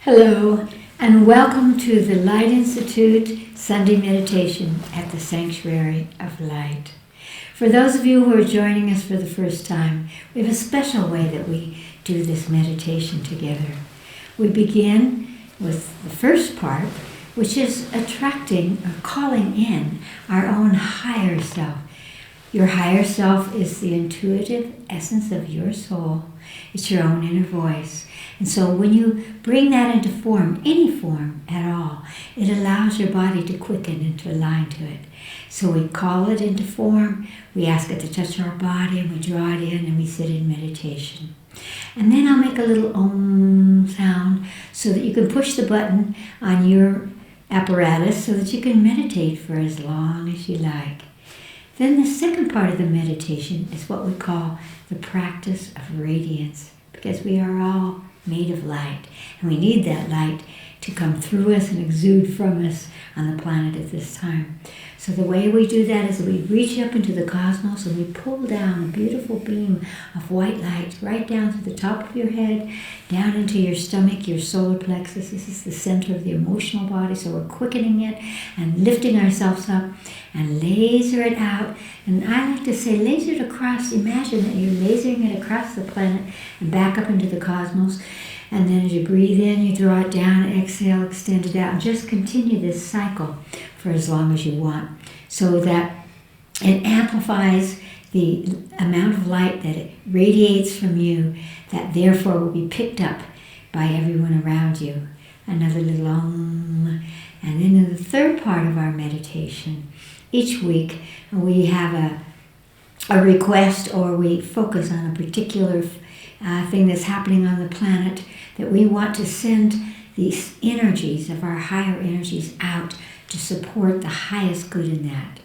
Hello, and welcome to the Light Institute Sunday Meditation at the Sanctuary of Light. For those of you who are joining us for the first time, we have a special way that we do this meditation together. We begin with the first part, which is attracting or calling in our own higher self. Your higher self is the intuitive essence of your soul. It's your own inner voice. And so when you bring that into form, any form at all, it allows your body to quicken and to align to it. So we call it into form, we ask it to touch our body, and we draw it in, and we sit in meditation. And then I'll make a little Om sound so that you can push the button on your apparatus so that you can meditate for as long as you like. Then the second part of the meditation is what we call the practice of radiance, because we are all made of light, and we need that light to come through us and exude from us on the planet at this time. So the way we do that is we reach up into the cosmos and we pull down a beautiful beam of white light right down to the top of your head, down into your stomach, your solar plexus. This is the center of the emotional body, so we're quickening it and lifting ourselves up and laser it out. And I like to say laser it across. Imagine that you're lasering it across the planet and back up into the cosmos. And then as you breathe in, you draw it down, exhale, extend it out, and just continue this cycle for as long as you want, so that it amplifies the amount of light that it radiates from you, that therefore will be picked up by everyone around you. Another little Om. And then in the third part of our meditation, each week we have a request, or we focus on a particular thing that's happening on the planet that we want to send these energies of our higher energies out to support the highest good in that.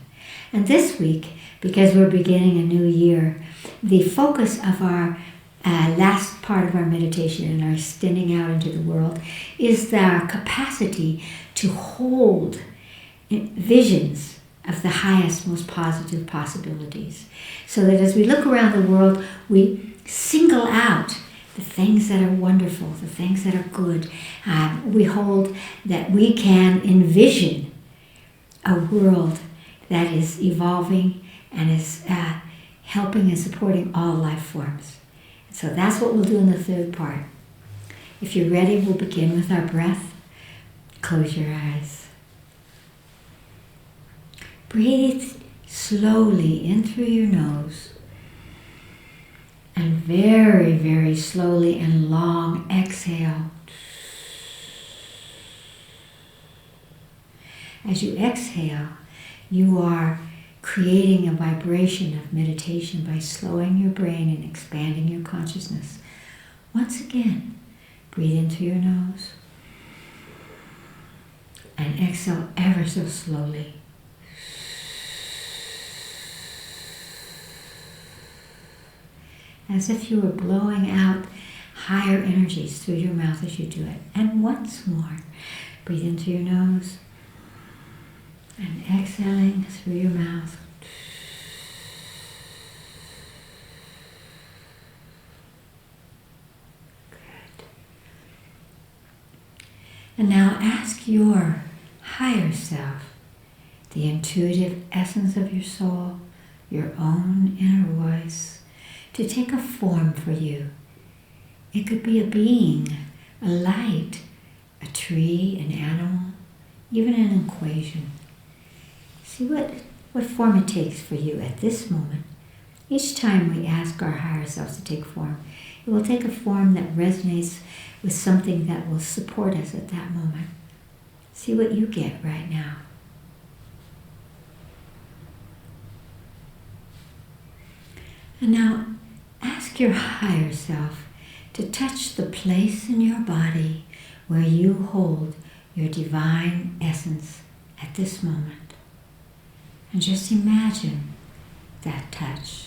And this week, because we're beginning a new year, the focus of our last part of our meditation and our extending out into the world is our capacity to hold visions of the highest, most positive possibilities. So that as we look around the world, we single out the things that are wonderful, the things that are good. We hold that we can envision a world that is evolving and is helping and supporting all life forms. So that's what we'll do in the third part. If you're ready, we'll begin with our breath. Close your eyes. Breathe slowly in through your nose. And very, very slowly and long exhale. As you exhale, you are creating a vibration of meditation by slowing your brain and expanding your consciousness. Once again, breathe in through your nose and exhale ever so slowly. As if you were blowing out higher energies through your mouth as you do it. And once more, breathe in through your nose and exhaling through your mouth. Good. And now ask your higher self, the intuitive essence of your soul, your own inner voice, to take a form for you. It could be a being, a light, a tree, an animal, even an equation. See what form it takes for you at this moment. Each time we ask our higher selves to take form, it will take a form that resonates with something that will support us at that moment. See what you get right now. And now, ask your higher self to touch the place in your body where you hold your divine essence at this moment. And just imagine that touch.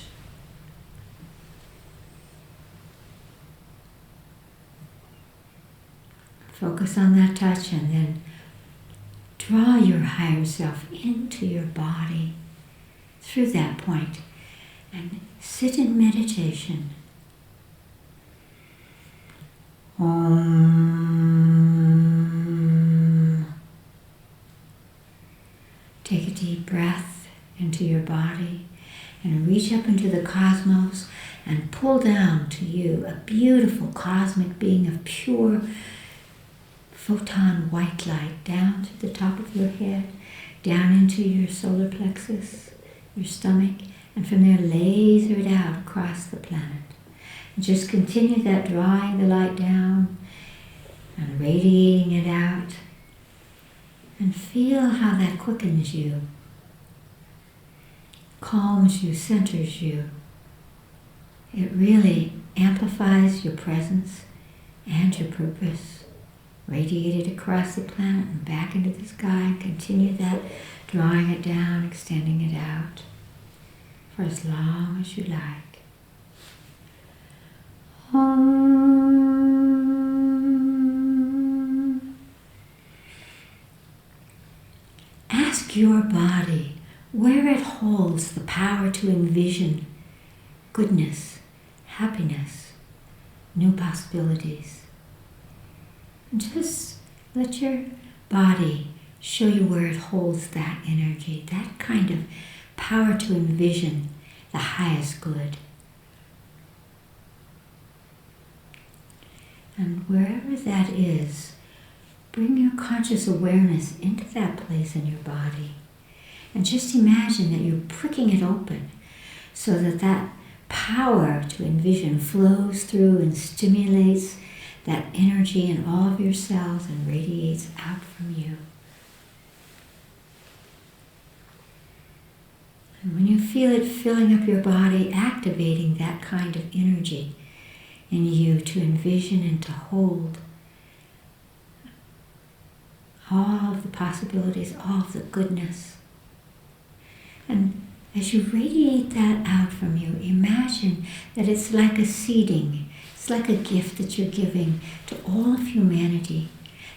Focus on that touch and then draw your higher self into your body through that point and sit in meditation. Om. into your body and reach up into the cosmos and pull down to you a beautiful cosmic being of pure photon white light down to the top of your head, down into your solar plexus, your stomach, and from there laser it out across the planet. And just continue that, drawing the light down and radiating it out. And feel how that quickens you, calms you, centers you. It really amplifies your presence and your purpose. Radiate it across the planet and back into the sky. Continue that, drawing it down, extending it out for as long as you like. Ask your body where it holds the power to envision goodness, happiness, new possibilities. And just let your body show you where it holds that energy, that kind of power to envision the highest good. And wherever that is, bring your conscious awareness into that place in your body. And just imagine that you're pricking it open so that that power to envision flows through and stimulates that energy in all of your cells and radiates out from you. And when you feel it filling up your body, activating that kind of energy in you to envision and to hold all of the possibilities, all of the goodness. And as you radiate that out from you, imagine that it's like a seeding. It's like a gift that you're giving to all of humanity.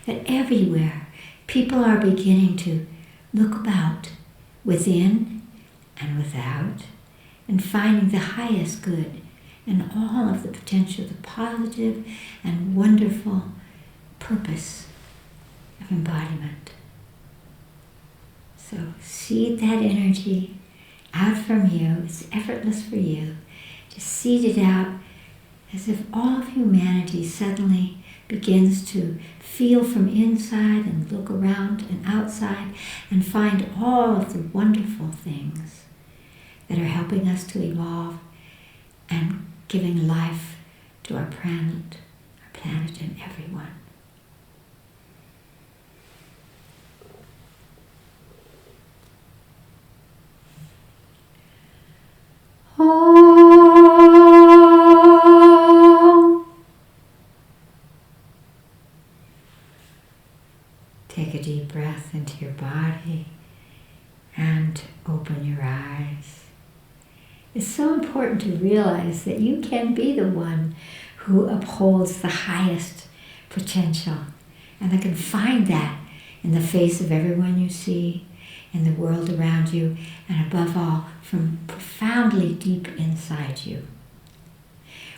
That everywhere people are beginning to look about, within and without, and finding the highest good and all of the potential, the positive and wonderful purpose of embodiment. So seed that energy out from you. It's effortless for you. Just seed it out as if all of humanity suddenly begins to feel from inside and look around and outside and find all of the wonderful things that are helping us to evolve and giving life to our planet and everyone. Take a deep breath into your body and open your eyes. It's so important to realize that you can be the one who upholds the highest potential, and that can find that in the face of everyone you see, in the world around you, and above all, from profoundly deep inside you.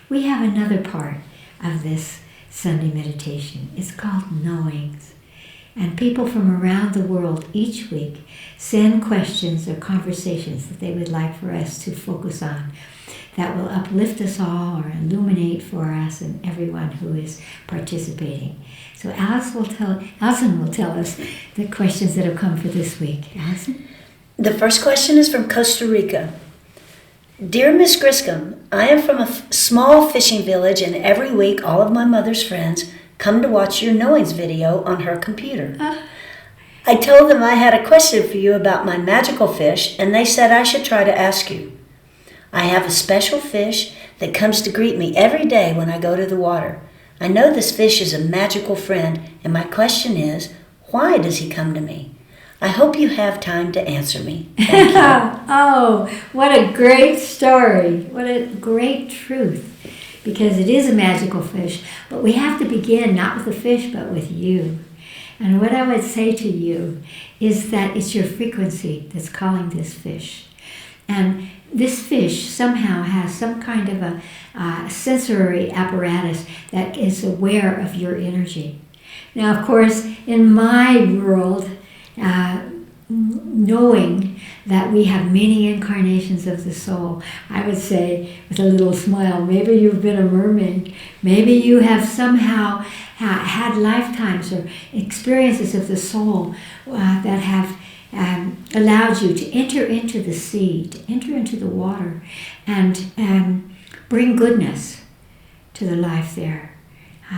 We have another part of this Sunday meditation. It's called Knowings. And people from around the world each week send questions or conversations that they would like for us to focus on that will uplift us all or illuminate for us and everyone who is participating. So Allison will tell us the questions that have come for this week. Allison? The first question is from Costa Rica. Dear Miss Griscom, I am from a small fishing village, and every week all of my mother's friends come to watch your Knowings video on her computer. I told them I had a question for you about my magical fish, and they said I should try to ask you. I have a special fish that comes to greet me every day when I go to the water. I know this fish is a magical friend, and my question is, why does he come to me? I hope you have time to answer me. Thank you. Oh, what a great story. What a great truth. Because it is a magical fish, but we have to begin not with the fish, but with you. And what I would say to you is that it's your frequency that's calling this fish. And this fish somehow has some kind of a sensory apparatus that is aware of your energy. Now, of course, in my world, knowing that we have many incarnations of the soul. I would say with a little smile, maybe you've been a mermaid. Maybe you have somehow had lifetimes or experiences of the soul that have allowed you to enter into the sea, to enter into the water, and bring goodness to the life there.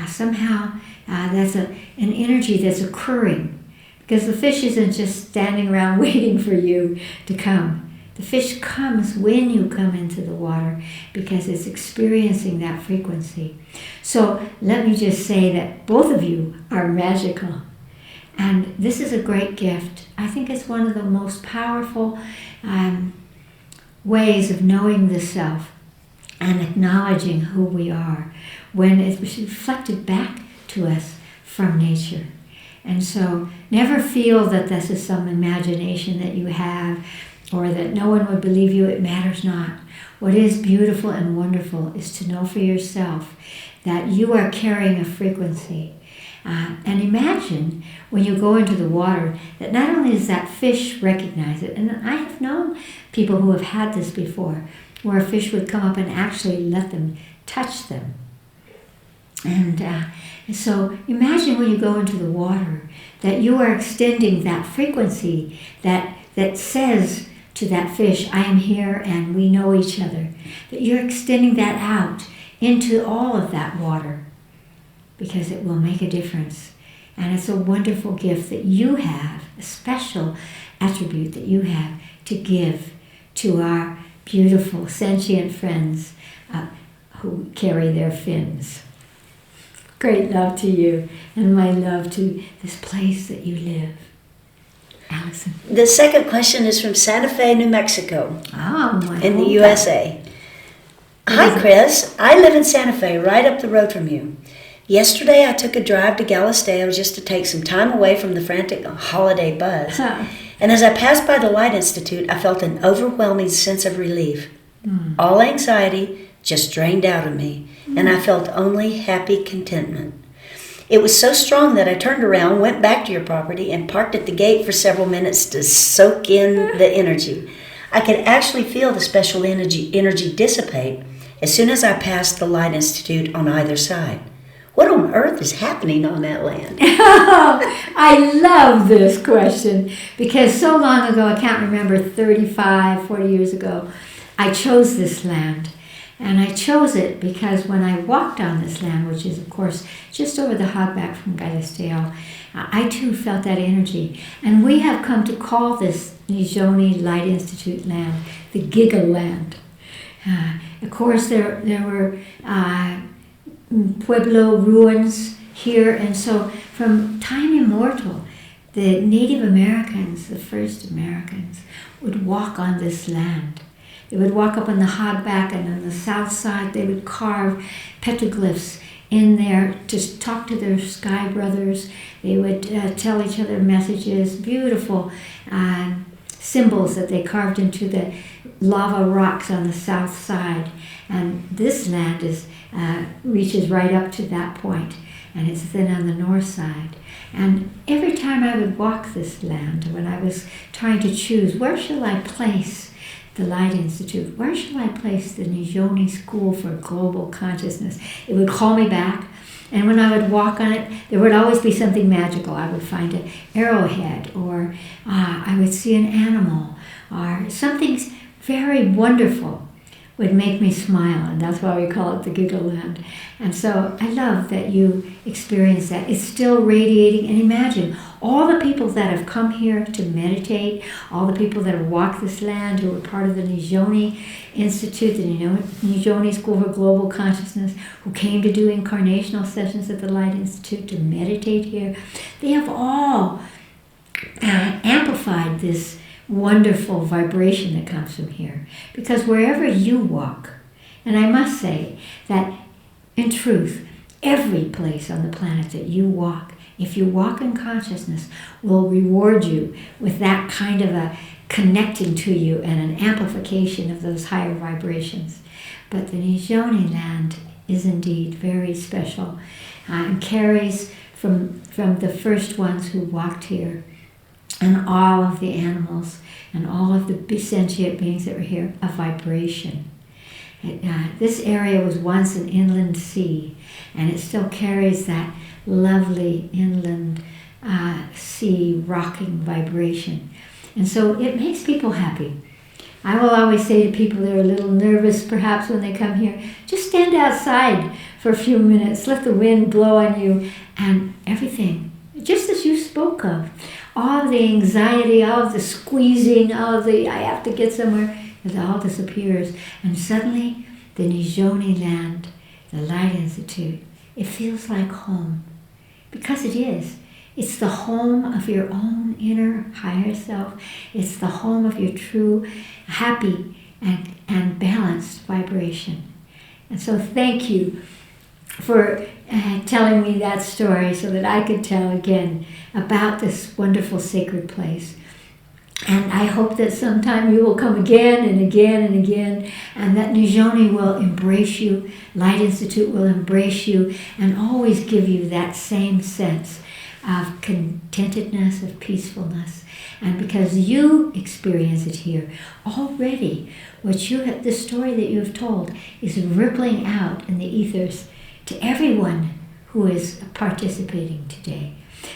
Somehow that's an energy that's occurring, because the fish isn't just standing around waiting for you to come. The fish comes when you come into the water because it's experiencing that frequency. So let me just say that both of you are magical. And this is a great gift. I think it's one of the most powerful ways of knowing the self and acknowledging who we are when it's reflected back to us from nature. And so never feel that this is some imagination that you have or that no one would believe you. It matters not. What is beautiful and wonderful is to know for yourself that you are carrying a frequency. And imagine when you go into the water that not only does that fish recognize it, and I have known people who have had this before, where a fish would come up and actually let them touch them. And so imagine when you go into the water that you are extending that frequency that says to that fish, I am here and we know each other. That you're extending that out into all of that water, because it will make a difference. And it's a wonderful gift that you have, a special attribute that you have to give to our beautiful sentient friends who carry their fins. Great love to you, and my love to this place that you live. Allison. The second question is from Santa Fe, New Mexico, in the U.S.A. Hi, Chris. I live in Santa Fe, right up the road from you. Yesterday, I took a drive to Galisteo just to take some time away from the frantic holiday buzz. And as I passed by the Light Institute, I felt an overwhelming sense of relief. All anxiety just drained out of me, and I felt only happy contentment. It was so strong that I turned around, went back to your property, and parked at the gate for several minutes to soak in the energy. I could actually feel the special energy dissipate as soon as I passed the Light Institute on either side. What on earth is happening on that land? I love this question, because so long ago, I can't remember, 35, 40 years ago, I chose this land. And I chose it because when I walked on this land, which is, of course, just over the hogback from Galisteo, I too felt that energy. And we have come to call this Nizhoni Light Institute land the Giga Land. Of course, there were Pueblo ruins here, and so from time immemorial, the Native Americans, the first Americans, would walk on this land. They would walk up on the hogback, and on the south side they would carve petroglyphs in there to talk to their sky brothers. They would tell each other messages, beautiful symbols that they carved into the lava rocks on the south side. And this land reaches right up to that point, and it's then on the north side. And every time I would walk this land, when I was trying to choose, where shall I place the Light Institute? Where shall I place the Nizhoni School for Global Consciousness? It would call me back, and when I would walk on it, there would always be something magical. I would find an arrowhead, or I would see an animal, or something very wonderful would make me smile, and that's why we call it the Giggle Land. And so I love that you experience that. It's still radiating, and imagine all the people that have come here to meditate, all the people that have walked this land, who were part of the Nizhoni Institute, the Nizhoni School for Global Consciousness, who came to do incarnational sessions at the Light Institute to meditate here. They have all amplified this wonderful vibration that comes from here. Because wherever you walk, and I must say that in truth, every place on the planet that you walk, if you walk in consciousness, will reward you with that kind of a connecting to you and an amplification of those higher vibrations. But the Nizhoni land is indeed very special and carries from the first ones who walked here and all of the animals and all of the sentient beings that were here a vibration. This area was once an inland sea, and it still carries that lovely inland sea rocking vibration. And so it makes people happy. I will always say to people that are a little nervous perhaps when they come here, just stand outside for a few minutes, let the wind blow on you, and everything, just as you spoke of, all the anxiety, all of the squeezing, all of the I have to get somewhere, it all disappears. And suddenly, the Nijoni land, the Light Institute, it feels like home. Because it is. It's the home of your own inner higher self. It's the home of your true, happy, and balanced vibration. And so thank you for telling me that story so that I could tell again about this wonderful sacred place. And I hope that sometime you will come again and again and again, and that Nijoni will embrace you, Light Institute will embrace you, and always give you that same sense of contentedness, of peacefulness. And because you experience it here already, what you have, the story that you have told is rippling out in the ethers to everyone who is participating today.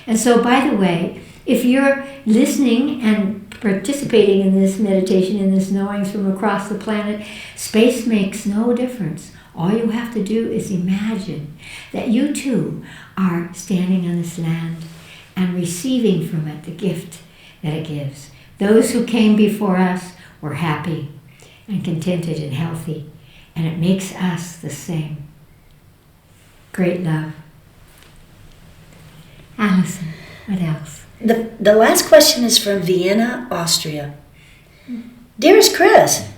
And so, by the way, if you're listening and participating in this meditation, in this knowings from across the planet, space makes no difference. All you have to do is imagine that you too are standing on this land and receiving from it the gift that it gives. Those who came before us were happy and contented and healthy, and it makes us the same. Great love. Allison, what else? The last question is from Vienna, Austria. Dearest Chris,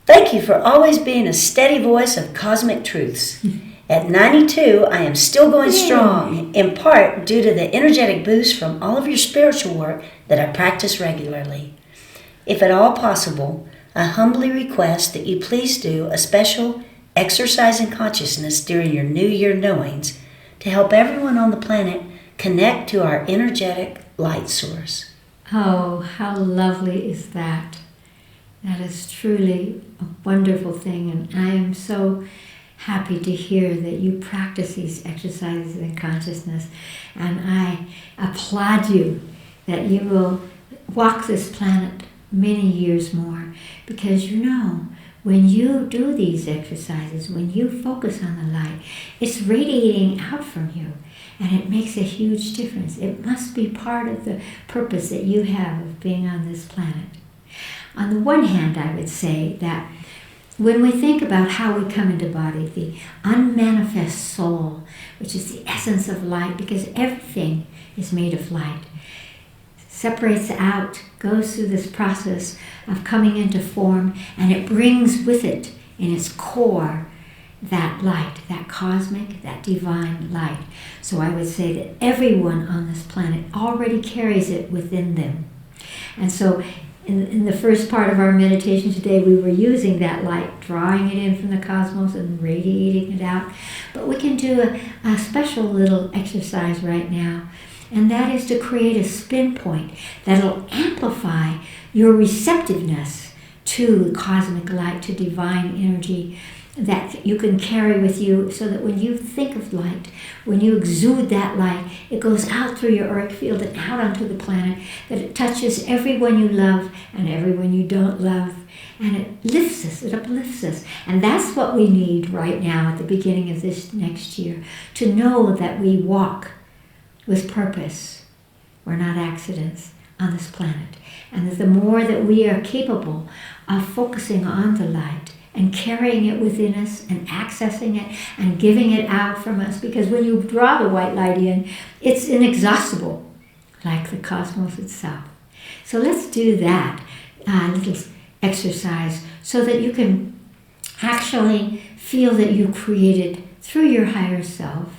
thank you for always being a steady voice of cosmic truths. At 92, I am still going strong, in part due to the energetic boost from all of your spiritual work that I practice regularly. If at all possible, I humbly request that you please do a special exercise in consciousness during your New Year knowings to help everyone on the planet connect to our energetic light source. Oh, how lovely is that? That is truly a wonderful thing, and I am so happy to hear that you practice these exercises in consciousness, and I applaud you that you will walk this planet many years more, because you know, when you do these exercises, when you focus on the light, it's radiating out from you, and it makes a huge difference. It must be part of the purpose that you have of being on this planet. On the one hand, I would say that when we think about how we come into body, the unmanifest soul, which is the essence of light, because everything is made of light, separates out, goes through this process of coming into form, and it brings with it in its core that light, that cosmic, that divine light. So I would say that everyone on this planet already carries it within them. And so in the first part of our meditation today, we were using that light, drawing it in from the cosmos and radiating it out. But we can do a special little exercise right now, and that is to create a spin point that'll amplify your receptiveness to cosmic light, to divine energy, that you can carry with you, so that when you think of light, when you exude that light, it goes out through your auric field and out onto the planet, that it touches everyone you love and everyone you don't love, and it lifts us, it uplifts us. And that's what we need right now at the beginning of this next year, to know that we walk with purpose. We're not accidents on this planet. And that the more that we are capable of focusing on the light and carrying it within us and accessing it and giving it out from us, because when you draw the white light in, it's inexhaustible, like the cosmos itself. So let's do that little exercise so that you can actually feel that you created, through your higher self,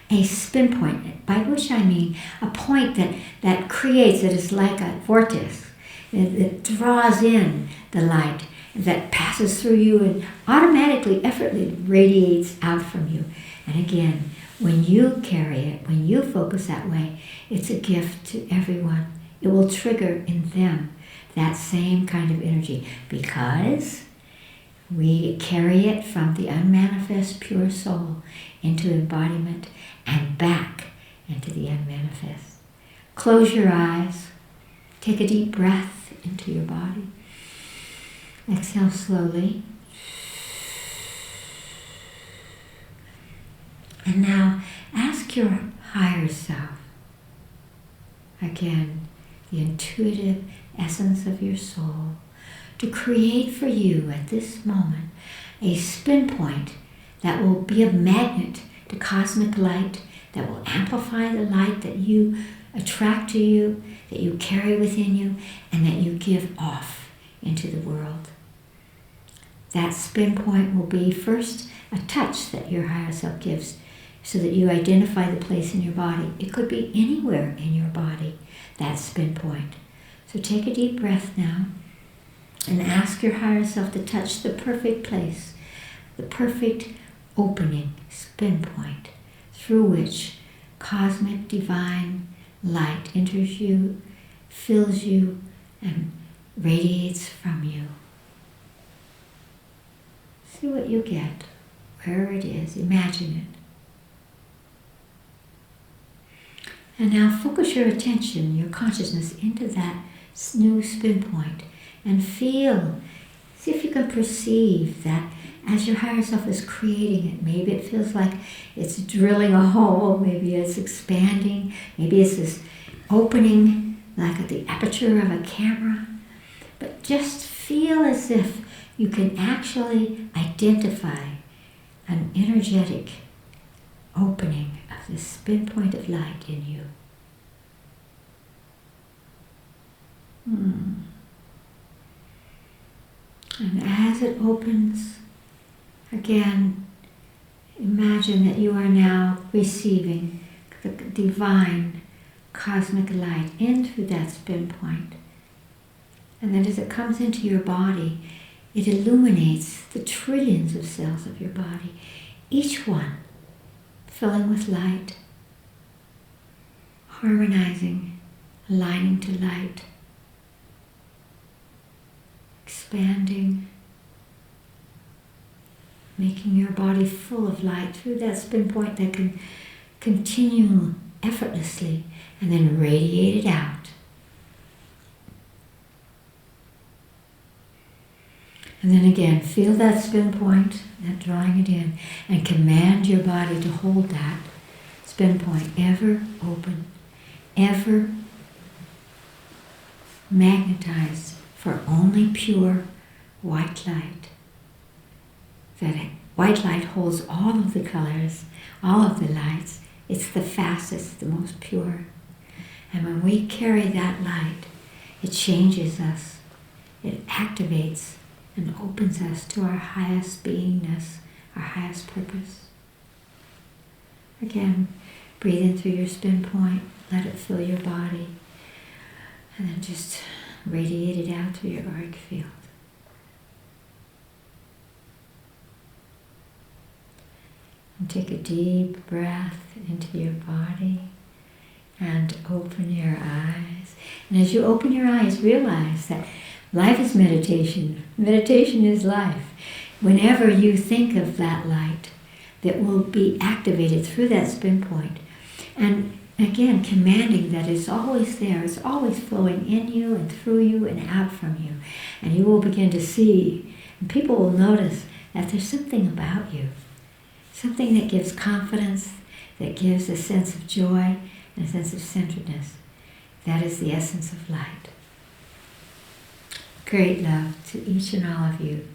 a spin point, by which I mean a point that creates, that is like a vortex, that draws in the light, that passes through you and automatically, effortlessly radiates out from you. And again, when you carry it, when you focus that way, it's a gift to everyone it will trigger in them that same kind of energy, because we carry it from the unmanifest pure soul into embodiment and back into the unmanifest. Close your eyes. Take a deep breath into your body. Exhale slowly. And now ask your higher self, again, the intuitive essence of your soul, to create for you at this moment a spin point that will be a magnet to cosmic light, that will amplify the light that you attract to you, that you carry within you, and that you give off into the world. That spin point will be first a touch that your higher self gives, so that you identify the place in your body. It could be anywhere in your body, that spin point. So take a deep breath now and ask your higher self to touch the perfect place, the perfect opening, spin point, through which cosmic divine light enters you, fills you, and radiates from you. See what you get, wherever it is, imagine it. And now focus your attention, your consciousness, into that new spin point and feel, see if you can perceive that as your higher self is creating it. Maybe it feels like it's drilling a hole, maybe it's expanding, maybe it's this opening like at the aperture of a camera. But just feel as if you can actually identify an energetic opening of this spin point of light in you. And as it opens, again, imagine that you are now receiving the divine cosmic light in through that spin point. And then as it comes into your body, it illuminates the trillions of cells of your body, each one filling with light, harmonizing, aligning to light, expanding, making your body full of light through that spin point that can continue effortlessly and then radiate it out. And then again, feel that spin point, that drawing it in, and command your body to hold that spin point ever open, ever magnetized for only pure white light. That white light holds all of the colors, all of the lights. It's the fastest, the most pure. And when we carry that light, it changes us, it activates and opens us to our highest beingness, our highest purpose. Again, breathe in through your spin point, let it fill your body, and then just radiate it out through your auric field. And take a deep breath into your body and open your eyes. And as you open your eyes, realize that life is meditation. Meditation is life. Whenever you think of that light that will be activated through that spin point, and again, commanding that it's always there, it's always flowing in you and through you and out from you. And you will begin to see, and people will notice that there's something about you, something that gives confidence, that gives a sense of joy and a sense of centeredness. That is the essence of light. Great love to each and all of you.